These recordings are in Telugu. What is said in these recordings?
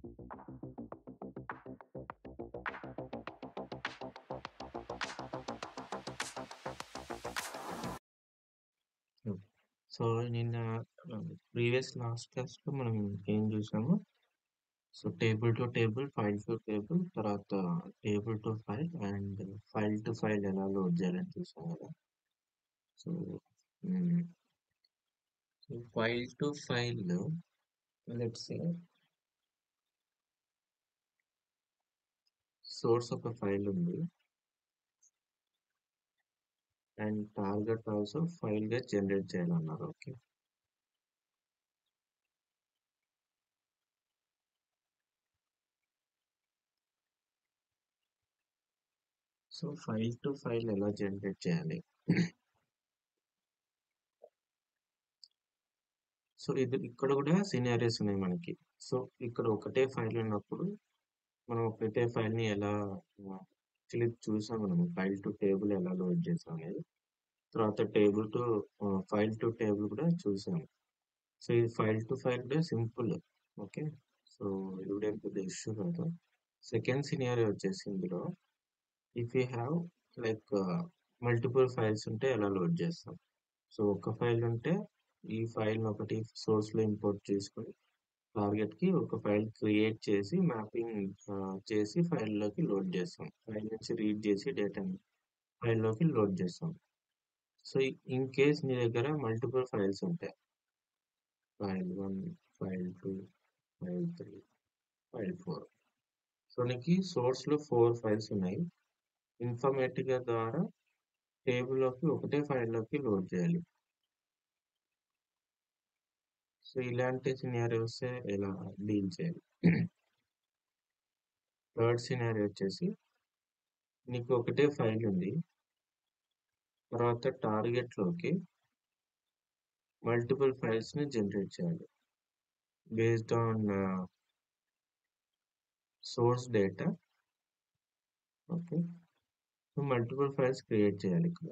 హ్మ్. సో, నిన్న ప్రీవియస్ లాస్ట్ క్లాస్‌లో మనం ఏం జూసాము? So, table to table, file to table, తర్వాత table to file and file to file ఎలా లోడ్ జేయాలని చూసాం గదా! So, hmm. So, file to file let's say source ఒక ఫైల్ ఉంది. అండ్ టార్గెట్ ఆల్సో ఫైల్‌గా జనరేట్ చేయాలన్నారు. Okay. So, file to file ఎలా జనరేట్ చేయాలి? సో, ఇక్కడ గూడా సినారియోస్ ఉన్నాయి మనకి. సో, ఇక్కడ ఒకటే ఫైల్ ఉన్నప్పుడు మనం ఒకటే ఫైల్‌ని ఎలా యాక్చువల్లీ చూసాం మనము. ఫైల్ టు టేబుల్ ఎలా లోడ్ చేసాం అనేది. తర్వాత table to file to table కూడా చూసాము. సో, ఇది ఫైల్ టు ఫైల్ కూడా సింపుల్. ఓకే. సో, ఇది కూడా ఏం పెద్ద ఇష్యూ కాదు. సెకండ్ సినారియో వచ్చేసి ఇందులో if you have like multiple files ఉంటే ఎలా లోడ్ చేస్తాం. సో, ఒక ఫైల్ ఉంటే ఈ ఫైల్‌ని ఒకటి సోర్స్‌లో ఇంపోర్ట్ చేసుకొని టార్గెట్‌కి ఒక ఫైల్ క్రియేట్ చేసి మ్యాపింగ్ చేసి ఫైల్‌లోకి లోడ్ చేస్తాం. ఫైల్ నుంచి రీడ్ చేసి డేటాని ఫైల్‌లోకి లోడ్ చేస్తాం. సో, ఇన్ కేస్ నీ దగ్గర మల్టిపుల్ ఫైల్స్ ఉంటాయి. File 1, file 2, file 3, file 4. So, నీకు సోర్స్‌లో 4 ఫైల్స్ ఉన్నాయి. ఇన్ఫర్మేటికా ద్వారా టేబుల్‌లోకి ఒకటే ఫైల్‌లోకి లోడ్ చేయాలి. సో, ఇలాంటి సినారియోసే ఎలా డీల్ చేయాలి. థర్డ్ సినారియో వచ్చేసి నీకు ఒకటే ఫైల్ ఉంది. తర్వాత టార్గెట్‌లోకి మల్టిపుల్ ఫైల్స్‌ని జనరేట్ చేయాలి. Based on source data. Okay. So, multiple files create చేయాలి ఇక్కడ.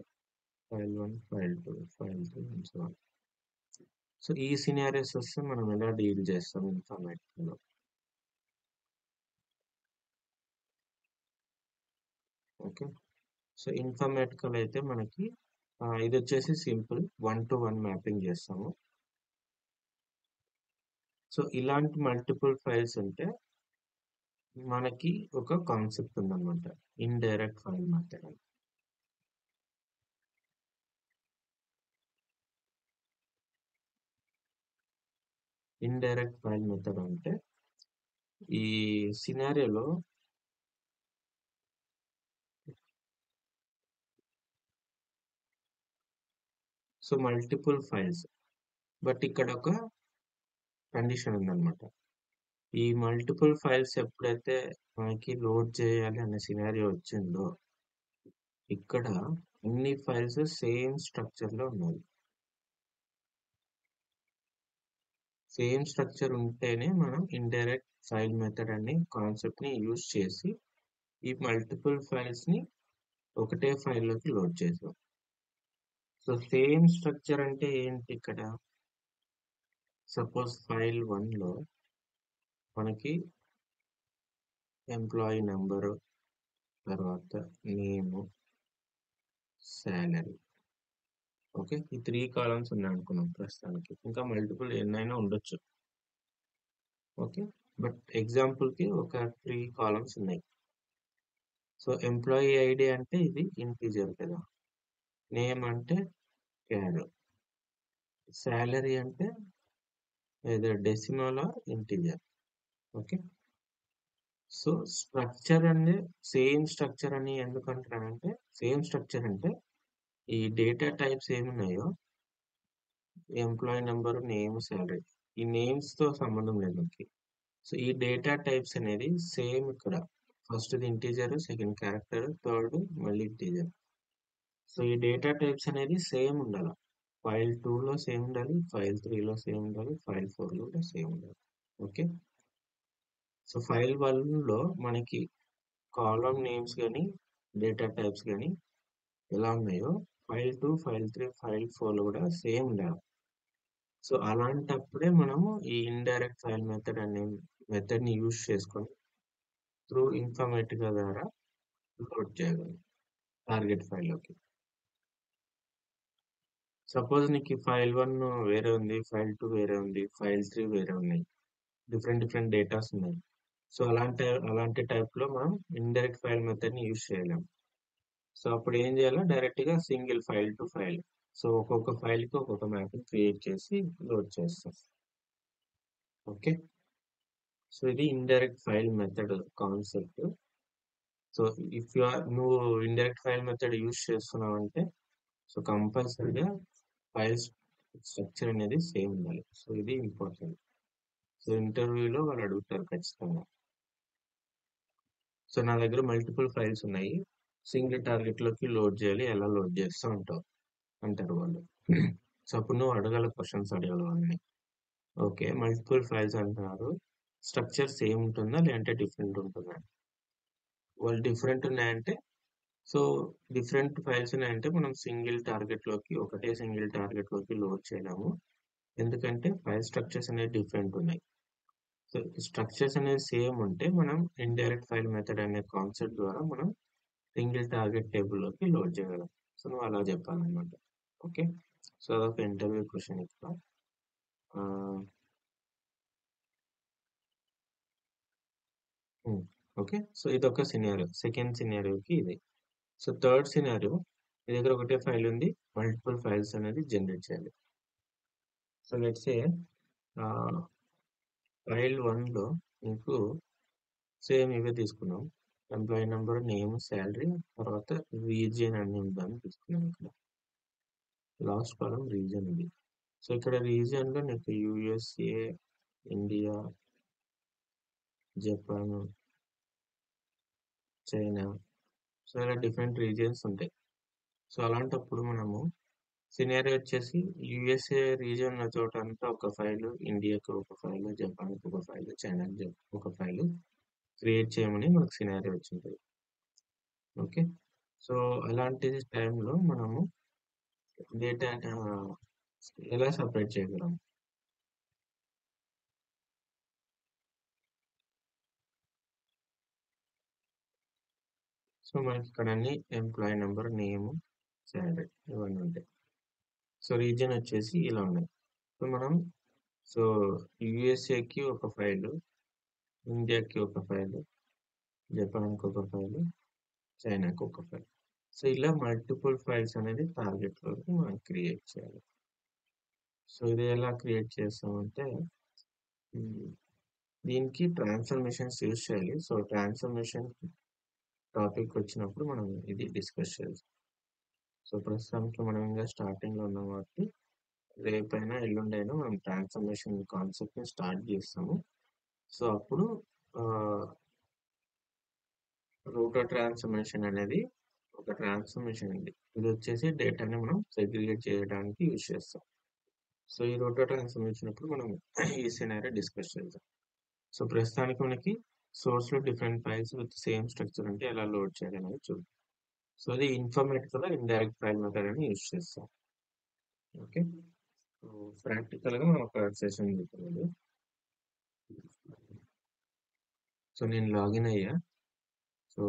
File 1, file 2, file 3 and so on. So, ఈ సినారియోస్ వస్తే మనం ఎలా డీల్ చేస్తాం ఇన్ఫర్మేటికాలో. ఓకే. సో, ఇన్ఫర్మేటికాలో అయితే మనకి ఇదొచ్చేసి సింపుల్ 1 టు 1 మ్యాపింగ్ చేస్తాము. సో, ఇలాంటి మల్టిపుల్ ఫైల్స్ ఉంటే మనకి ఒక కాన్సెప్ట్ ఉందన్నమాట. ఇండైరెక్ట్ ఫైల్ మెథడ్ అని. ఇండైరెక్ట్ ఫైల్ మెథడ్ అంటే ఈ సినారియోలో సో, మల్టిపుల్ ఫైల్స్. బట్ ఇక్కడ ఒక కండిషన్ ఉందన్నమాట. ఈ మల్టిపుల్ ఫైల్స్ ఎప్పుడైతే మనకి లోడ్ చేయాలి అనే సినారియో వచ్చిందో, ఇక్కడ అన్ని ఫైల్స్ సేమ్ స్ట్రక్చర్‌లో ఉన్నాయి. సేమ్ స్ట్రక్చర్ ఉంటేనే మనం ఇండైరెక్ట్ ఫైల్ మెథడ్ అనే కాన్సెప్ట్‌ని యూజ్ చేసి ఈ మల్టిపుల్ ఫైల్స్‌ని ఒకటే ఫైల్‌లోకి లోడ్ చేసాం. సో, సేమ్ స్ట్రక్చర్ అంటే ఏంటి ఇక్కడ? సపోజ్ ఫైల్ 1లో మనకి ఎంప్లాయీ నంబరు, తర్వాత నేము, సాలరీ. ఓకే. ఈ 3 కాలమ్స్ ఉన్నాయనుకున్నాం ప్రస్తుతానికి. ఇంకా మల్టిపుల్ ఎన్నైనా ఉండొచ్చు. ఓకే. బట్ ఎగ్జాంపుల్‌కి ఒక 3 కాలమ్స్ ఉన్నాయి. సో, ఎంప్లాయీ ఐడీ అంటే ఇది ఇంటిజర్ కదా! నేమ్ అంటే క్యార్. సాలరీ అంటే either decimal are integer. Okay. So, structure అనేది సేమ్ స్ట్రక్చర్ అని ఎందుకంటున్నానంటే, సేమ్ స్ట్రక్చర్ అంటే ఈ డేటా టైప్స్ ఏమున్నాయో ఎంప్లాయీ నంబర్, నేమ్, సాలరీ. ఈ నేమ్స్‌తో సంబంధం లేదు మనకి. సో, ఈ డేటా టైప్స్ అనేది సేమ్ ఇక్కడ. ఫస్ట్‌ది ఇంటిజర్, సెకండ్ క్యారెక్టర్, థర్డ్ మళ్ళీ ఇంటిజర్. సో, ఈ డేటా టైప్స్ అనేది సేమ్ ఉండాల. ఫైల్ 2లో సేమ్ ఉండాలి, ఫైల్ 3లో సేమ్ ఉండాలి, ఫైల్ 4లో కూడా సేమ్ ఉండాలి. ఓకే. సో, ఫైల్ 1లో మనకి కాలమ్ నేమ్స్ గాని, డేటా టైప్స్ గాని ఎలా ఉన్నాయో ఫైల్ 2, ఫైల్ 3, ఫైల్ 4లో కూడా సేమ్ ఉండాలి. సో, అలాంటప్పుడే మనము ఈ ఇండైరెక్ట్ ఫైల్ మెథడ్ అనే మెథడ్ని యూజ్ చేసుకొని త్రూ ఇన్ఫర్మేటికా ద్వారా లోడ్ చేయగలం టార్గెట్ ఫైల్లోకి. సపోజ్ నీకు ఫైల్ 1 వేరే ఉంది, ఫైల్ 2 వేరే ఉంది, ఫైల్ 3 వేరే ఉన్నాయి. డిఫరెంట్ డేటాస్ ఉన్నాయి. సో అలాంటి టైప్లో మనం ఇండైరెక్ట్ ఫైల్ మెథడ్ని యూజ్ చేయలేం. సో అప్పుడు ఏం చేయాలి, డైరెక్ట్గా single file to file. So ఒక్కొక్క ఫైల్కి ఒక్కొక్క మ్యాప్ క్రియేట్ చేసి లోడ్ చేస్తాం. ఓకే, సో ఇది indirect file method concept. So if నువ్వు ఇండైరెక్ట్ ఫైల్ మెథడ్ యూజ్ చేస్తున్నావు అంటే సో కంపల్సరీగా ఫైల్ స్ట్రక్చర్ అనేది సేమ్ ఉండాలి. సో ఇది ఇంపార్టెంట్. సో ఇంటర్వ్యూలో వాళ్ళు అడుగుతారు ఖచ్చితంగా. సో నా దగ్గర మల్టిపుల్ ఫైల్స్ ఉన్నాయి, సింగిల్ టార్గెట్లోకి లోడ్ చేయాలి, ఎలా లోడ్ చేస్తూ అంటారు వాళ్ళు. సో అప్పుడు నువ్వు అడగాల, క్వశ్చన్స్ అడగాలి వాళ్ళని. ఓకే, మల్టిపుల్ ఫైల్స్ అంటున్నారు, స్ట్రక్చర్ సేమ్ ఉంటుందా లేదంటే డిఫరెంట్ ఉంటుందా? వాళ్ళు డిఫరెంట్ ఉన్నాయంటే సో డిఫరెంట్ ఫైల్స్ ఉన్నాయంటే మనం ఒకటే సింగిల్ టార్గెట్లోకి లోడ్ చేయలేము. ఎందుకంటే ఫైల్ స్ట్రక్చర్స్ అనేవి డిఫరెంట్ ఉన్నాయి. సో స్ట్రక్చర్స్ అనేది సేమ్ ఉంటే మనం ఇండైరెక్ట్ ఫైల్ మెథడ్ అనే కాన్సెప్ట్ ద్వారా మనం సింగిల్ టార్గెట్ టేబుల్లోకి లోడ్ చేయగలం. సో నువ్వు అలా చెప్పాలన్నమాట. ఓకే, సో అదొక ఇంటర్వ్యూ క్వశ్చన్ ఇక్కడ. ఓకే, సో ఇదొక సినారియో. సెకండ్ సినారియోకి ఇది. సో థర్డ్ సినారియో, మీ దగ్గర ఒకటే ఫైల్ ఉంది, మల్టిపుల్ ఫైల్స్ అనేది జనరేట్ చేయాలి. సో లెట్స్ సే ఫైల్ 1లో మీకు సేమ్ ఇవే తీసుకున్నాం, ఎంప్లాయీ నెంబర్, నేమ్, శాలరీ, తర్వాత రీజియన్ అన్ని ఉందని తీసుకున్నాం. ఇక్కడ లాస్ట్ కాలం రీజియన్ ఇది. సో ఇక్కడ రీజియన్లో నీకు USA, India, Japan, China, so ఇలా డిఫరెంట్ రీజియన్స్ ఉంటాయి. సో అలాంటప్పుడు మనము సినారియో వచ్చేసి యూఎస్ఏ రీజియన్ చోట అంతా ఒక ఫైల్, ఇండియాకి ఒక ఫైల్, జపాన్కి ఒక ఫైల్, చైనాకి ఒక ఫైల్ క్రియేట్ చేయమని మనకు సినారియో వచ్చింటుంది. ఓకే, సో అలాంటి టైంలో మనము డేటా ఎలా సపరేట్ చేయగలం? సో మనకి ఇక్కడ అన్ని ఎంప్లాయీ నెంబర్, నేమ్, శాలరీ ఇవన్నీ ఉంటాయి. సో రీజియన్ వచ్చేసి ఇలా ఉన్నాయి. సో మనం యూఎస్ఏకి ఒక ఫైల్, ఇండియాకి ఒక ఫైల్, జపాన్కి ఒక ఫైల్, చైనాకి ఒక ఫైల్. సో ఇలా మల్టిపుల్ ఫైల్స్ అనేది టార్గెట్లోకి మనం క్రియేట్ చేయాలి. సో ఇది ఎలా క్రియేట్ చేస్తామంటే దీనికి ట్రాన్స్ఫర్మేషన్స్ యూజ్ చేయాలి. సో ట్రాన్స్ఫర్మేషన్ టాపిక్ వచ్చినప్పుడు మనం ఇది డిస్కస్ చేస్తాం. సో ప్రస్తుతానికి మనం ఇంకా స్టార్టింగ్లో ఉన్నాం కాబట్టి రేపైనా ఎల్లుండైనా మనం ట్రాన్స్ఫర్మేషన్ కాన్సెప్ట్ని స్టార్ట్ చేస్తాము. సో అప్పుడు రూటర్ ట్రాన్స్ఫర్మేషన్ అనేది ఒక ట్రాన్స్ఫర్మేషన్ ఉంది. ఇది వచ్చేసి డేటాని మనం సెగ్రిగేట్ చేయడానికి యూజ్ చేస్తాం. సో ఈ రూటర్ ట్రాన్స్ఫర్మేషన్ అప్పుడు మనం ఈ సినారియో డిస్కస్ చేద్దాం. సో ప్రస్తుతానికి మనకి సోర్స్లో different files with same structure అంటే ఎలా లోడ్ చేయాలి అనేది చూద్దాం. సో అది ఇన్ఫర్మేటిక్గా ఇండైరెక్ట్ ఫైల్ మెథడ్ అని యూజ్ చేస్తాం. ఓకే, ప్రాక్టికల్గా మనం ఒక సెషన్ చూద్దాం. సో నేను లాగిన్ అయ్యా. సో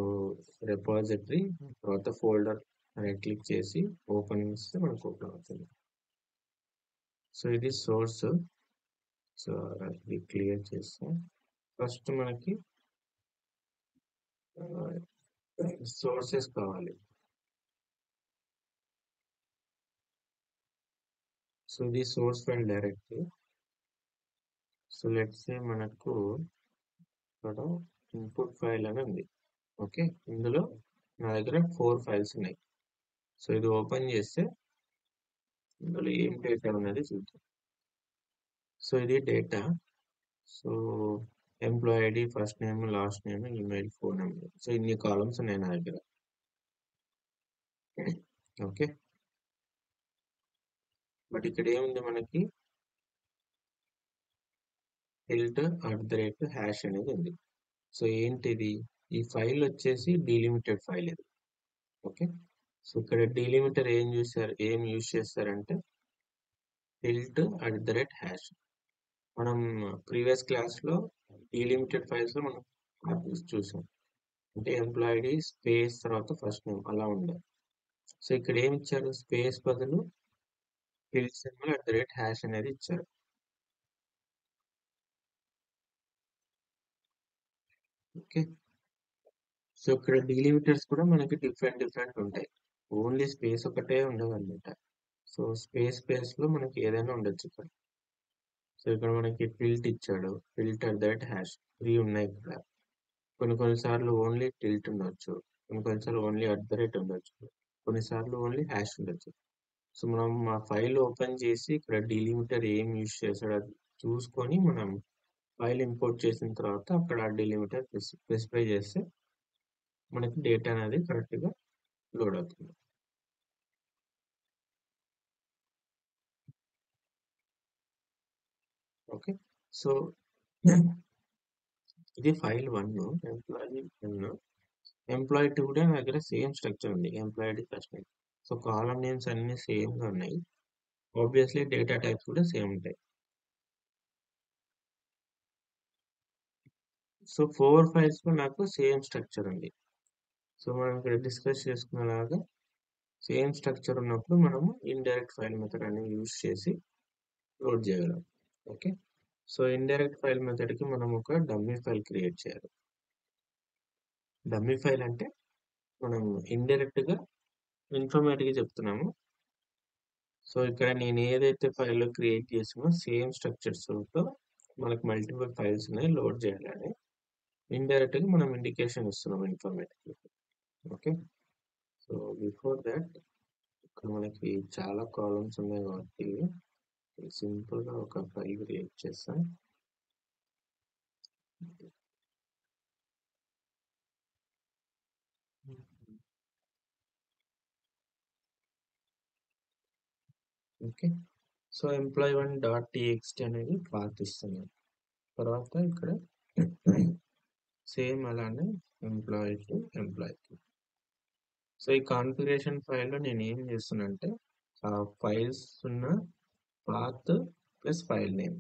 రిపాజిటరీ తర్వాత ఫోల్డర్ రైట్ క్లిక్ చేసి ఓపెన్ చేస్తే మనకు ఓపెన్ అవుతుంది. సో ఇది సోర్స్. సో ఇది క్లియర్ చేస్తాం. ఫస్ట్ మనకి సోర్సెస్ కావాలి. సో ఇది source file directory. So let's say మనకు ఇక్కడ ఇన్పుట్ ఫైల్ అని ఉంది. ఓకే, ఇందులో నా దగ్గర 4 ఫైల్స్ ఉన్నాయి. సో ఇది ఓపెన్ చేస్తే ఇందులో ఏం డేటా ఉన్నది చూద్దాం. సో ఇది data. So employee ID, first name, last name, email, phone number. So ఇన్ని కాలమ్స్ ఉన్నాయి నా దగ్గర. ఓకే, బట్ ఇక్కడ ఏముంది మనకి @# అనేది ఉంది. సో ఏంటిది? ఈ ఫైల్ వచ్చేసి డీలిమిటెడ్ ఫైల్ ఇది. ఓకే, సో ఇక్కడ డీలిమిటర్ ఏం యూజ్ చేస్తారంటే @#. మనం ప్రీవియస్ క్లాస్లో డీలిమిటెడ్ ఫైల్స్ లో మనం చూసాం. అంటే ఎంప్లాయ్ ఐడి స్పేస్ తర్వాత ఫస్ట్ నేమ్ అలా ఉండే. సో ఇక్కడ ఏమి ఇచ్చారు, స్పేస్ బదులు టిల్ సింబల్ @ అనేది ఇచ్చారు. ఓకే. సో ఇక్కడ డీలిమిటర్స్ కూడా మనకి డిఫరెంట్ ఉంటాయి. ఓన్లీ స్పేస్ ఒకటే ఉండదన్నమాట. సో స్పేస్ లో మనకి ఏదైనా ఉండొచ్చు ఇక్కడ. సో ఇక్కడ మనకి టిల్ట్ ఇచ్చాడు, టిల్ట్ @ 3 ఉన్నాయి ఇక్కడ. కొన్ని సార్లు ఓన్లీ టిల్ట్ ఉండొచ్చు, కొన్ని సార్లు ఓన్లీ @ ఉండొచ్చు, కొన్నిసార్లు ఓన్లీ హ్యాష్ ఉండొచ్చు. సో మనం ఆ ఫైల్ ఓపెన్ చేసి ఇక్కడ డీలిమిటర్ ఏం యూజ్ చేశాడో అది చూసుకొని మనం ఫైల్ ఇంపోర్ట్ చేసిన తర్వాత అక్కడ ఆ డీలిమిటర్ స్పెసిఫై చేస్తే మనకి డేటా అనేది కరెక్ట్గా లోడ్ అవుతుంది. ఓకే. సో ఇది ఫైల్ 1, ఎంప్లాయీ 1. ఎంప్లాయీ 2 కూడా నా దగ్గర సేమ్ స్ట్రక్చర్ ఉంది, employee ID first name. So column names అన్ని సేమ్ గా ఉన్నాయి. ఆబ్వియస్లీ డేటా టైప్స్ కూడా సేమ్ ఉంటాయి. సో 4 ఫైల్స్ లో నాకు సేమ్ స్ట్రక్చర్ ఉంది. సో మనం ఇక్కడ డిస్కస్ చేసుకునేలాగా సేమ్ స్ట్రక్చర్ ఉన్నప్పుడు మనము ఇండైరెక్ట్ ఫైల్ మెథడ్ అనేది యూజ్ చేసి లోడ్ చేయగలం. Okay. So indirect file method కి మనం ఒక డమ్మీ ఫైల్ క్రియేట్ చేయాలి. డమ్మీ ఫైల్ అంటే మనం ఇండైరెక్ట్ గా ఇన్ఫర్మేటివ్ గా చెప్తున్నాము. సో ఇక్కడ నేను ఏదైతే ఫైల్లో క్రియేట్ చేసామో సేమ్ స్ట్రక్చర్స్ తో మనకు మల్టిపుల్ ఫైల్స్ ఉన్నాయి లోడ్ చేయాలని ఇండైరెక్ట్ గా మనం ఇండికేషన్ ఇస్తున్నాం informative. Okay. So before that ఇక్కడ మనకి చాలా కాలమ్స్ ఉన్నాయి కాబట్టి సింపుల్ గా ఒక ఫైల్ క్రియేట్ చేస్తాం. ఓకే. సో employee1.txt అనేది పాత్ ఇస్తున్నాం. తర్వాత ఇక్కడ సేమ్ అలానే ఎంప్లాయీ టు ఎంప్లాయీ. సో ఈ కాన్ఫిగరేషన్ ఫైల్లో నేను ఏం చేస్తున్నా అంటే ఆ ఫైల్స్ ఉన్న path plus file name.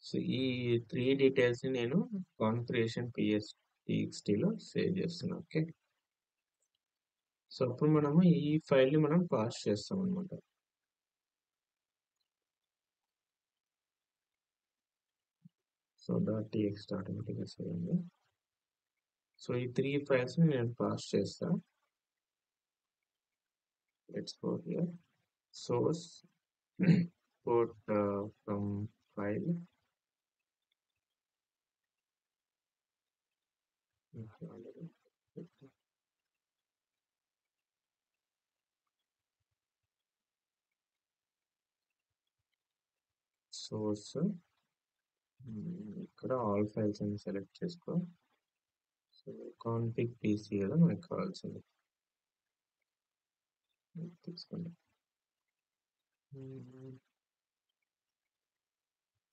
So ఈ 3 డీటెయిల్స్ ని నేను కాన్ఫిగరేషన్ txt లో సేవ్ చేస్తున్నాను. ఓకే. సో అప్పుడు మనము ఈ ఫైల్ ని మనం పాస్ చేస్తాం అనమాట. సో .txt ఆటోమేటిక్గా సేవ్ అయింది. సో ఈ 3 ఫైల్స్ ని నేను పాస్ చేస్తా. Let's go here. Source port from file. Source ఇక్కడ ఆల్ ఫైల్స్ అని సెలెక్ట్ చేసుకో. సో కాన్ఫిగ్ పీసీ కదా మనకు కావాల్సింది తీసుకోండి.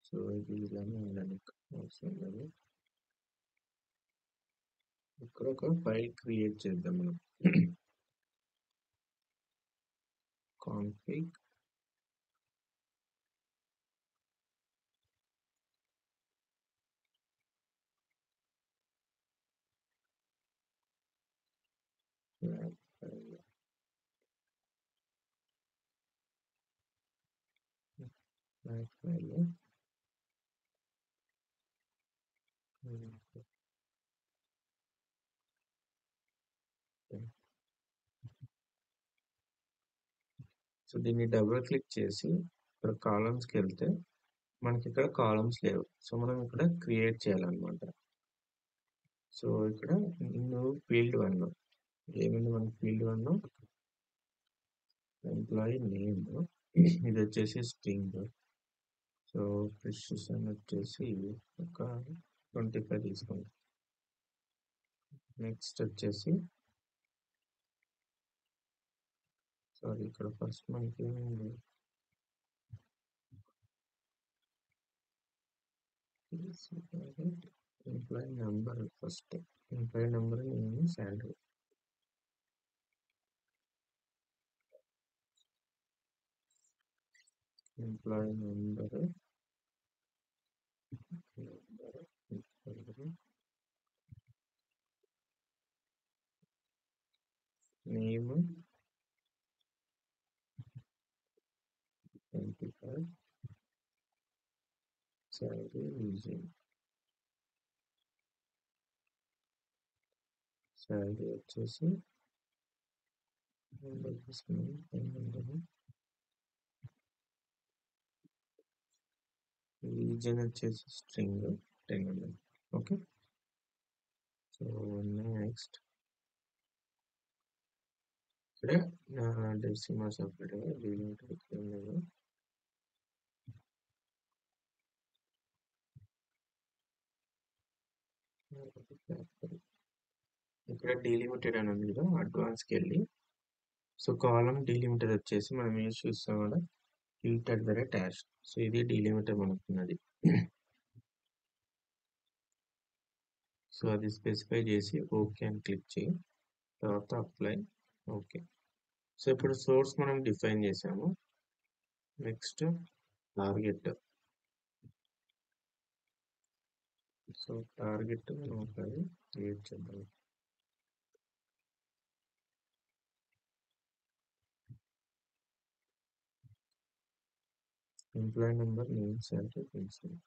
సో ఇది ఇలానే ఉండాలి, అవసరం లేదు. ఇక్కడ ఒక ఫైల్ క్రియేట్ చేద్దాం మనం. కాన్ఫిగ్ ఫైల్ సో దీన్ని డబుల్ క్లిక్ చేసి ఇక్కడ కాలమ్స్కి వెళ్తే మనకి ఇక్కడ కాలమ్స్ లేవు. సో మనం ఇక్కడ క్రియేట్ చేయాలన్నమాట. సో ఇక్కడ ఫీల్డ్ 1 ఏమైంది, మన ఫీల్డ్ 1 ఎంప్లాయీ నేమ్, ఇది వచ్చేసి స్ట్రింగ్. సో ప్రిసిషన్ వచ్చేసి ఒక 25 తీసుకోండి. నెక్స్ట్ వచ్చేసి సారీ ఇక్కడ ఫస్ట్ మనకి employee number, first employee number నేను salary. Employee number name 25 salary region salary వచ్చేసి రీజన్ వచ్చేసి స్ట్రింగ్ 10 ఓకే. సో నెక్స్ట్ ఇక్కడ డెసిమా సపరేట్గా డీలిమిటర్ లేదు. ఇక్కడ డీలిమిటెడ్ అని ఉంది కదా, అడ్వాన్స్కి వెళ్ళి సో కాలం డీలిమిటర్ వచ్చేసి మనం ఏం చూస్తాం కదా, @#. సో ఇది డీలిమిటర్ మనకున్నది. సో అది స్పెసిఫై చేసి ఓకే అని క్లిక్ చేయి, తర్వాత అప్లై. ఓకే. సో ఇప్పుడు సోర్స్ మనం డిఫైన్ చేసాము. Next target. సో టార్గెట్ మనం ఒకసారి క్రియేట్ చేద్దాం. Employee number, name, salary, pension.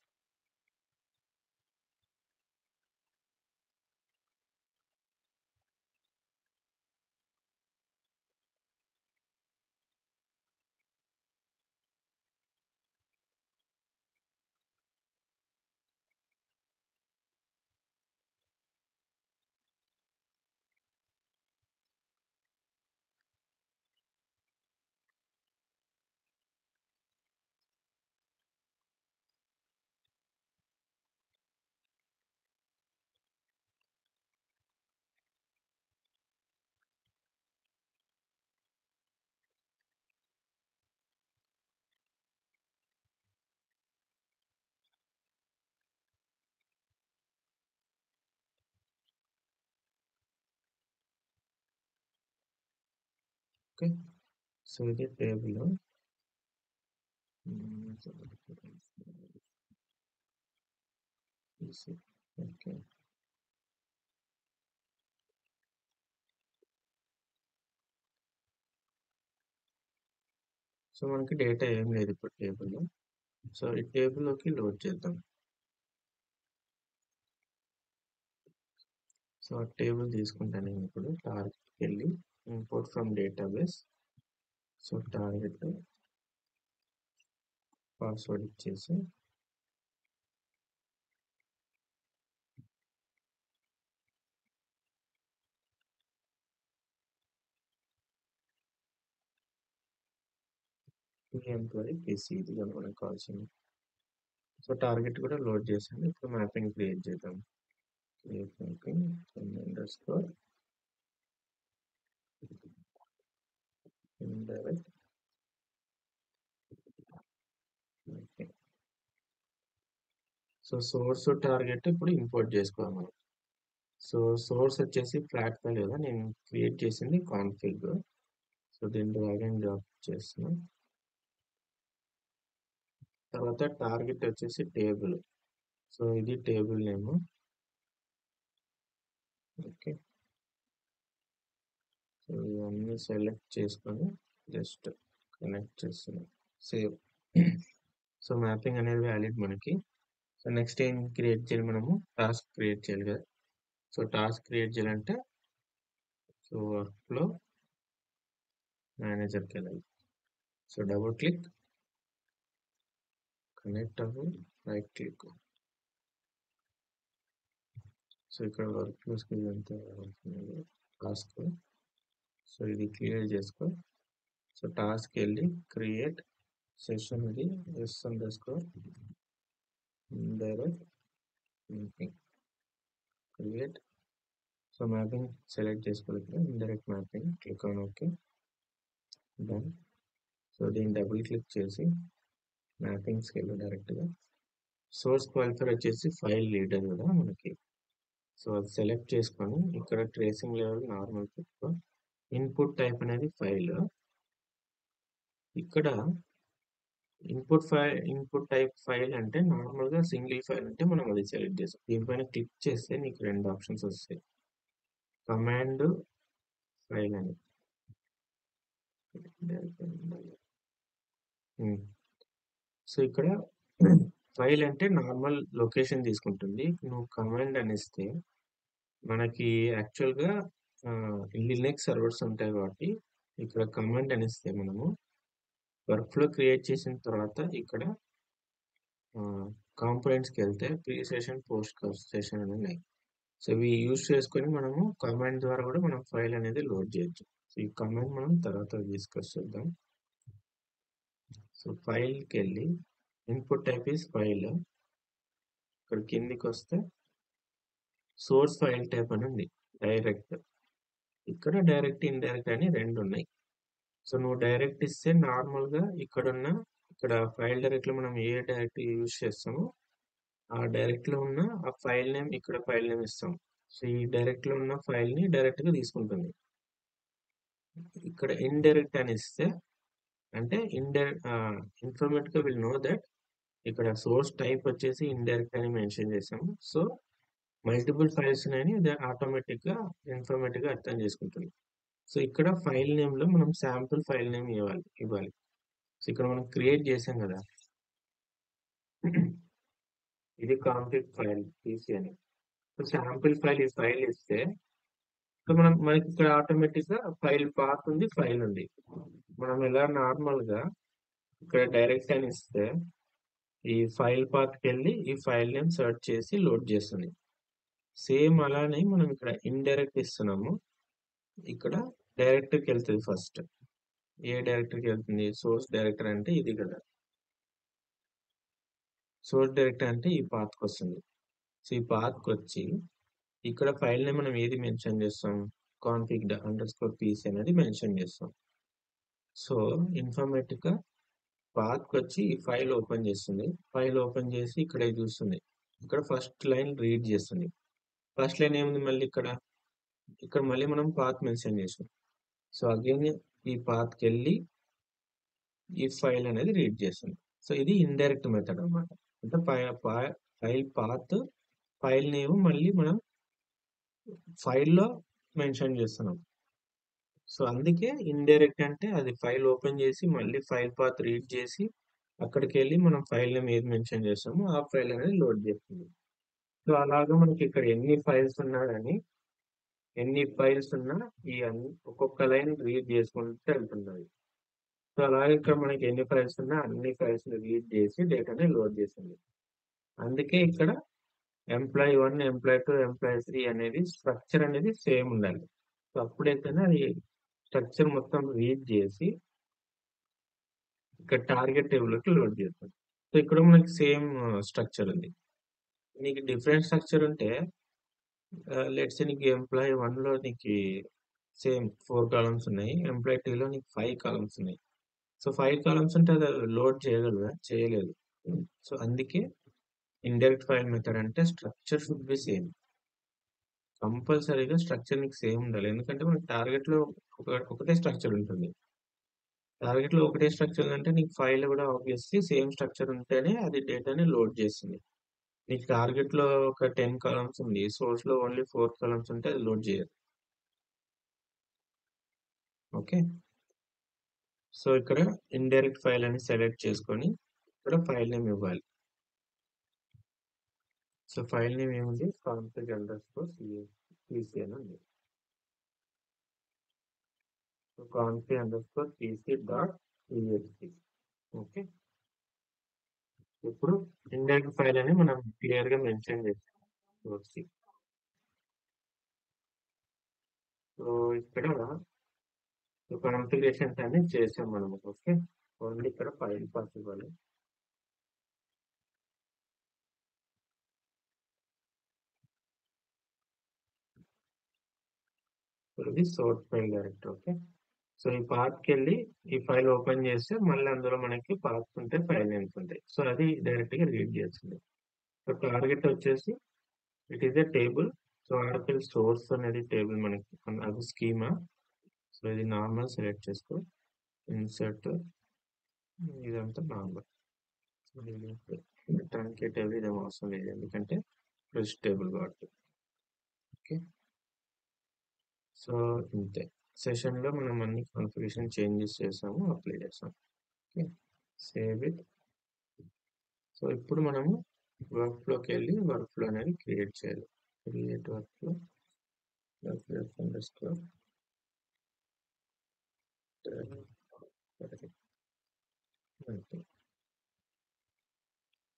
Okay. So ఇది టేబుల్. ఓకే. సో మనకి డేటా ఏం లేదు ఇప్పుడు టేబుల్లో. సో ఈ టేబుల్లోకి లోడ్ చేద్దాం. సో ఆ టేబుల్ తీసుకుంటాను నేను ఇప్పుడు. టార్గెట్కి వెళ్ళి import from database. So target password ఇచ్చేసి ఎంప్లాయీ PC ఇది కదా మనకు కావాల్సింది. సో టార్గెట్ కూడా లోడ్ చేసాను. ఇప్పుడు మ్యాపింగ్ క్రియేట్ చేద్దాం. Create mapping _, indirect. Okay. So source target ఇప్పుడు ఇంపోర్ట్ చేసుకోవాలి మనం. సో సోర్స్ వచ్చేసి ఫ్లాట్ ఫైల్ కదా, నేను క్రియేట్ చేసింది కాన్ఫిగ్. సో దీన్ని డ్రాగ్ అండ్ డ్రాప్ చేస్తున్నాను. తర్వాత టార్గెట్ వచ్చేసి టేబుల్. సో ఇది టేబుల్ నేమ్. ఓకే. సో ఇవన్నీ సెలెక్ట్ చేసుకొని జస్ట్ కనెక్ట్ చేస్తున్నాం. సేవ్. సో మ్యాపింగ్ అనేది వ్యాలిడ్ మనకి. సో నెక్స్ట్ ఏం క్రియేట్ చేయాలి, మనము టాస్క్ క్రియేట్ చేయాలి కదా. సో టాస్క్ క్రియేట్ చేయాలంటే సో వర్క్ఫ్లో మేనేజర్కి వెళ్ళాలి. సో డబుల్ క్లిక్, కనెక్ట్ అవ్వు, రైట్ క్లిక్. సో ఇక్కడ వర్క్ఫ్లో స్కిల్ ఎంత టాస్క్. సో ఇది క్లియర్ చేసుకో. సో టాస్క్ వెళ్ళి క్రియేట్ సెషన్, ఇది s_, indirect mapping create. So mapping select చేసుకోవాలి. ఇక్కడ indirect mapping click on okay, done. So దీన్ని డబుల్ క్లిక్ చేసి మ్యాపింగ్స్కి వెళ్ళి డైరెక్ట్గా సోర్స్ క్వాలిఫైర్ వచ్చేసి ఫైల్ లీడర్ కదా మనకి. సో అది సెలెక్ట్ చేసుకొని ఇక్కడ ట్రేసింగ్ లెవెల్ నార్మల్ పెట్టుకో. ఇన్పుట్ టైప్ అనేది ఫైల్. ఇక్కడ ఇన్పుట్ టైప్ ఫైల్ అంటే నార్మల్గా సింగిల్ ఫైల్ అంటే మనం అది సెలెక్ట్ చేస్తాం. దీనిపైన క్లిక్ చేస్తే నీకు రెండు ఆప్షన్స్ వస్తాయి, కమాండ్ ఫైల్ అని. సో ఇక్కడ ఫైల్ అంటే నార్మల్ లొకేషన్ తీసుకుంటుంది. నువ్వు కమాండ్ అని ఇస్తే మనకి యాక్చువల్‌గా లినక్స్ సర్వర్స్ ఉంటాయి కాబట్టి ఇక్కడ కమాండ్ అని ఇస్తే మనము వర్క్‌ఫ్లో క్రియేట్ చేసిన తర్వాత ఇక్కడ కాంపోనెంట్స్‌కెళ్తే ప్రీ సెషన్, పోస్ట్ సెషన్ అని ఉన్నాయి. సో ఇవి యూజ్ చేసుకొని మనము కమాండ్ ద్వారా కూడా మనం ఫైల్ అనేది లోడ్ చేయొచ్చు. సో ఈ కమాండ్ మనం తర్వాత డిస్కస్ చేద్దాం. సో ఫైల్‌కెళ్ళి ఇన్పుట్ టైప్ ఈస్ ఫైల్. ఇక్కడ కిందికొస్తే సోర్స్ ఫైల్ టైప్ అని ఉంది. డైరెక్ట్. ఇక్కడ డైరెక్ట్, ఇండైరెక్ట్ అని 2 ఉన్నాయి. సో నువ్వు డైరెక్ట్ ఇస్తే నార్మల్‌గా ఇక్కడ ఫైల్ డైరెక్ట్‌లో మనం ఏ డైరెక్ట్ యూజ్ చేస్తామో ఆ డైరెక్ట్‌లో ఉన్న ఆ ఫైల్ నేమ్ ఇక్కడ ఫైల్ నేమ్ ఇస్తాం. సో ఈ డైరెక్ట్‌లో ఉన్న ఫైల్‌ని డైరెక్ట్‌గా తీసుకుంటుంది. ఇక్కడ ఇండైరెక్ట్ అని ఇస్తే అంటే ఇన్ఫర్మేటివ్‌గా విల్ నో దట్ ఇక్కడ సోర్స్ టైప్ వచ్చేసి ఇండైరెక్ట్ అని మెన్షన్ చేసాము. సో మల్టిపుల్ ఫైల్స్ ఉన్నాయని అది ఆటోమేటిక్‌గా ఇన్ఫర్మేటివ్‌గా అర్థం చేసుకుంటుంది. సో ఇక్కడ ఫైల్ నేమ్‌లో మనం శాంపుల్ ఫైల్ నేమ్ ఇవ్వాలి. సో ఇక్కడ మనం క్రియేట్ చేసాం కదా! ఇది కాన్ఫిగ్ ఫైల్ పీసీ అని. సో శాంపుల్ ఫైల్ ఈ ఫైల్ ఇస్తే సో మనకి ఇక్కడ ఆటోమేటిక్‌గా ఫైల్ పాత్ ఉంది, ఫైల్ ఉంది. మనం ఎలా నార్మల్‌గా ఇక్కడ డైరెక్ట్ అని ఇస్తే ఈ ఫైల్ పాత్‌కెళ్ళి ఈ ఫైల్ నేమ్ సెర్చ్ చేసి లోడ్ చేస్తుంది. సేమ్ అలానే మనం ఇక్కడ ఇండైరెక్ట్ ఇస్తున్నాము. ఇక్కడ డైరెక్టరీకెళ్తది ఫస్ట్. ఏ డైరెక్టరీకెళ్తుంది? సోర్స్ డైరెక్టరీ అంటే ఇది కదా! సోర్స్ డైరెక్టరీ అంటే ఈ పాత్‌కొస్తుంది. సో ఈ పాత్‌కొచ్చి ఇక్కడ ఫైల్ నేమ్ మనం ఏది మెన్షన్ చేస్తాం? config_pc అనేది మెన్షన్ చేస్తాం. సో ఇన్ఫర్మేటిక్‌గా పాత్‌కొచ్చి ఈ ఫైల్ ఓపెన్ చేస్తుంది. ఫైల్ ఓపెన్ చేసి ఇక్కడ ఇది చూస్తుంది. ఇక్కడ ఫస్ట్ లైన్ రీడ్ చేస్తుంది. ఫస్ట్ లైన్ ఏముంది మళ్ళీ ఇక్కడ? ఇక్కడ మళ్ళీ మనం పాత్ మెన్షన్ చేసాం. సో అగైన్ ఈ పాత్‌కెళ్ళి ఈ ఫైల్ అనేది రీడ్ చేస్తుంది. సో ఇది ఇండైరెక్ట్ మెథడ్ అన్నమాట. అంటే ఫైల్ పాత్, ఫైల్ నేమ్ మళ్ళీ మనం ఫైల్‌లో మెన్షన్ చేస్తున్నాం. సో అందుకే ఇండైరెక్ట్ అంటే అది ఫైల్ ఓపెన్ చేసి మళ్ళీ ఫైల్ పాత్ రీడ్ చేసి అక్కడికెళ్ళి మనం ఫైల్ నేమ్ ఏది మెన్షన్ చేస్తామో ఆ ఫైల్ అనేది లోడ్ చేస్తుంది. సో అలాగా మనకి ఇక్కడ ఎన్ని ఫైల్స్ ఉన్నా ఒక్కొక్క లైన్ రీడ్ చేసుకుంటూ వెళ్తుంటది. సో అలాగే ఇక్కడ మనకి ఎన్ని ఫైల్స్ ఉన్నా అన్ని ఫైల్స్‌ని రీడ్ చేసి డేటాని లోడ్ చేస్తుంది. అందుకే ఇక్కడ ఎంప్లాయీ 1, ఎంప్లాయీ 2, ఎంప్లాయీ 3 అనేది స్ట్రక్చర్ అనేది సేమ్ ఉండాలి. సో అప్పుడైతేనే అది స్ట్రక్చర్ మొత్తం రీడ్ చేసి ఇక్కడ టార్గెట్ టేబుల్‌లోకి లోడ్ చేస్తుంది. సో ఇక్కడ మనకి సేమ్ స్ట్రక్చర్ ఉంది. నీకు డిఫరెంట్ స్ట్రక్చర్ ఉంటే లెట్స్ సే నీకు ఎంప్లాయీ 1లో నీకు సేమ్ 4 కాలమ్స్ ఉన్నాయి. ఎంప్లాయీ 2లో నీకు 5 కాలమ్స్ ఉన్నాయి. సో 5 కాలమ్స్ ఉంటే అది లోడ్ చేయగలదా? చేయలేదు. సో అందుకే ఇండైరెక్ట్ ఫైల్ మెథడ్ అంటే స్ట్రక్చర్ షుడ్ బి సేమ్. కంపల్సరీగా స్ట్రక్చర్ నీకు సేమ్ ఉండాలి. ఎందుకంటే మనకి టార్గెట్‌లో ఒకటే స్ట్రక్చర్ ఉంటుంది. టార్గెట్‌లో ఒకటే స్ట్రక్చర్ ఉందంటే నీకు ఫైల్ కూడా ఆబ్వియస్‌లీ సేమ్ స్ట్రక్చర్ ఉంటేనే అది డేటాని లోడ్ చేస్తుంది. నీకు టార్గెట్‌లో ఒక 10 కాలమ్స్ ఉంది. సోర్స్‌లో ఓన్లీ 4 కాలమ్స్ ఉంటే అది లోడ్ చేయదు. ఓకే. సో ఇక్కడ ఇండైరెక్ట్ ఫైల్ అని సెలెక్ట్ చేసుకొని ఇక్కడ ఫైల్ నేమ్ ఇవ్వాలి. సో ఫైల్ నేమ్ ఏముంది? config_pc అని ఉంది. So config_pc.exe. ఓకే. ఇప్పుడు ఇండైరెక్ట్ ఫైల్ అని మనం క్లియర్‌గా మెన్షన్ చేసాం. సోర్స్‌కి. సో ఇక్కడ కాన్ఫిగరేషన్స్ అన్ని చేసాం మనము. ఓకే. ఓన్లీ ఇక్కడ ఫైల్ పాత్ ఇవ్వాలి. ఇది source file direct. Okay. So ఈ పాత్‌కెళ్ళి ఈ ఫైల్ ఓపెన్ చేస్తే మళ్ళీ అందులో మనకి పాత్స్ ఉంటాయి, ఫైల్ నేమ్స్ ఉంటాయి. సో అది డైరెక్ట్‌గా రీడ్ చేస్తుంది. సో టార్గెట్ వచ్చేసి it is a table. So ఆర్ఎక్ఎల్ సోర్స్ అనేది టేబుల్ మనకి అది స్కీమా. సో ఇది నార్మల్ సెలెక్ట్ చేసుకో. ఇన్సర్ట్ ఇదంతా నార్మల్. ట్రంకేట్ టేబుల్ ఇదేం అవసరం లేదు. ఎందుకంటే ఫ్రెష్ టేబుల్ కాబట్టి. ఓకే. సో ఇంతే. సెషన్లో మనం అన్ని కాన్ఫిగరేషన్ చేంజెస్ చేసాము, అప్లై చేసాం. Okay, save it. సో ఇప్పుడు మనము వర్క్ ఫ్లోకి వెళ్ళి వర్క్ ఫ్లో అనేది క్రియేట్ చేయాలి. Create workflow underscore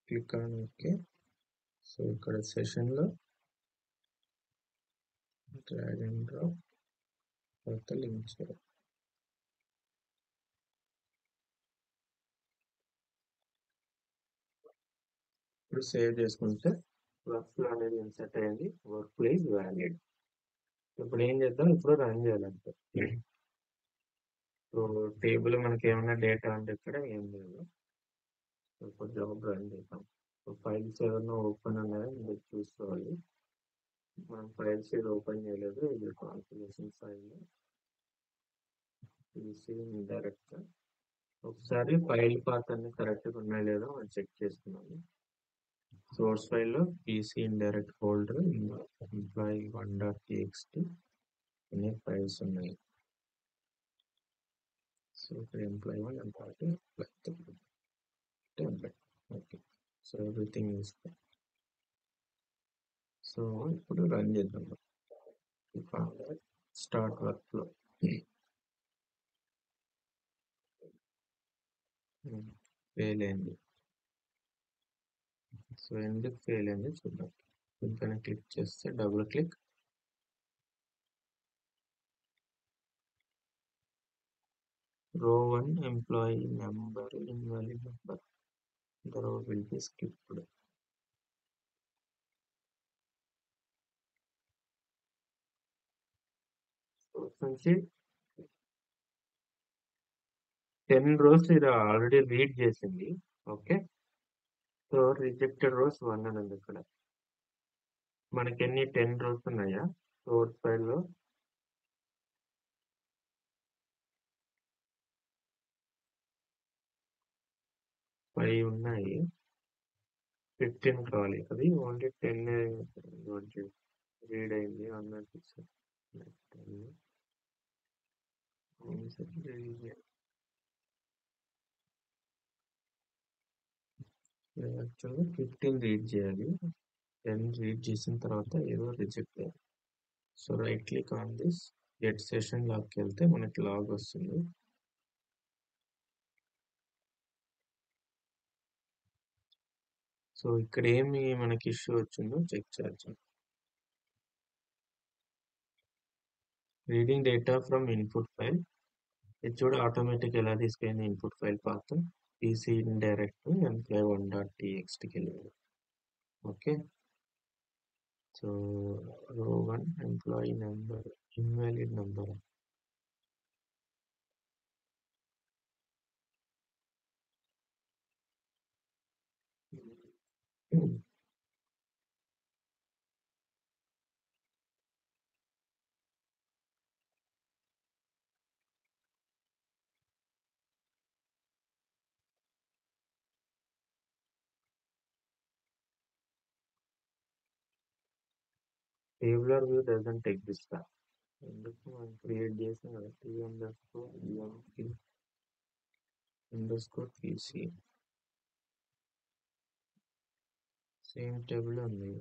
click on okay. So ఇక్కడ సెషన్లో డ్రాగ్ అండ్ డ్రాప్ తర్వాత లింక్ చేయాలి. ఇప్పుడు సేవ్ చేసుకుంటే వర్క్ ఫ్లో అనేది ఇన్సర్ట్ అయ్యింది. Work flow is valid. ఇప్పుడు ఏం చేద్దాం, ఇప్పుడు రన్ చేయాలంటే సో టేబుల్ మనకి ఏమైనా డేటా అంటే ఇక్కడ ఏం లేదు. ఇప్పుడు జాబ్ రన్ చేద్దాం. ఫైల్స్ ఏమైనా ఓపెన్ ఉన్నాయో మీరు చూసుకోవాలి. మనం ఫైల్స్ ఏది ఓపెన్ చేయలేదు. ఇది కాన్ఫిగరేషన్ ఫైల్ డైరెక్ట్. ఒకసారి ఫైల్ పాత్ అన్ని కరెక్ట్గా ఉన్నాయో లేదో మనం చెక్ చేసుకున్నాము. సోర్స్ ఫైల్లో PC indirect folder employee 1.txt అనే ఫైల్స్ ఉన్నాయి. సో ఇక్కడ employee 1 employee 2 template. Okay, so everything is. So ఇప్పుడు రన్ చేద్దాం. Start work flow. ఫెయిల్ అయింది. సో ఎందుకు ఫెయిల్ అయింది చూద్దాం. ఇంకా క్లిక్ చేస్తే డబుల్ క్లిక్. రో 1 employee number invalid number. The row will be skipped. నుంచి 10 rows ఇది ఆల్రెడీ రీడ్ చేసింది. ఓకే, సో రిజెక్టెడ్ రోస్ 1 అని ఉంది ఇక్కడ. మనకి ఎన్ని 10 rows ఉన్నాయా సోర్స్ ఫైల్లో? 5 ఉన్నాయి. 15 కావాలి. అది ఓన్లీ 10 రీడ్ అయింది అన్నట్టు. యాక్చువల్గా 15 రీడ్ చేయాలి. 10 రీడ్ చేసిన తర్వాత ఏదో రిజెక్ట్ అయ్యాలి. So right click on this, get session లాగ్కి వెళ్తే మనకి లాగ్ వస్తుంది. సో ఇక్కడ ఏమి మనకి ఇష్యూ వచ్చిందో చెక్ చేయాలి. Reading data from input file. ఇది చూడ ఆటోమేటిక్ ఎలా తీసుకెళ్ళింది input file path. PC indirect employ 1.txt కి వెళ్ళింది. Okay, so row 1 employee number invalid number. Tabular view doesn't exist. ఎందుకు మనం క్రియేట్ చేసిన t_emp_pc సేమ్ టేబుల్ ఉంది.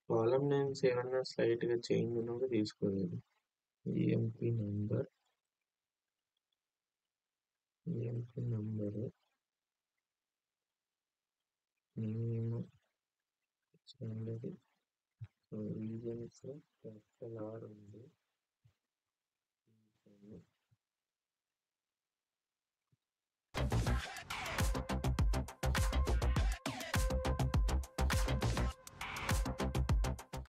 కాలం నేమ్స్ ఏమన్నా స్లైట్ గా చేంజ్ ఉన్నప్పుడు తీసుకోలేదు. EMP number name reasons capital are ఉంది.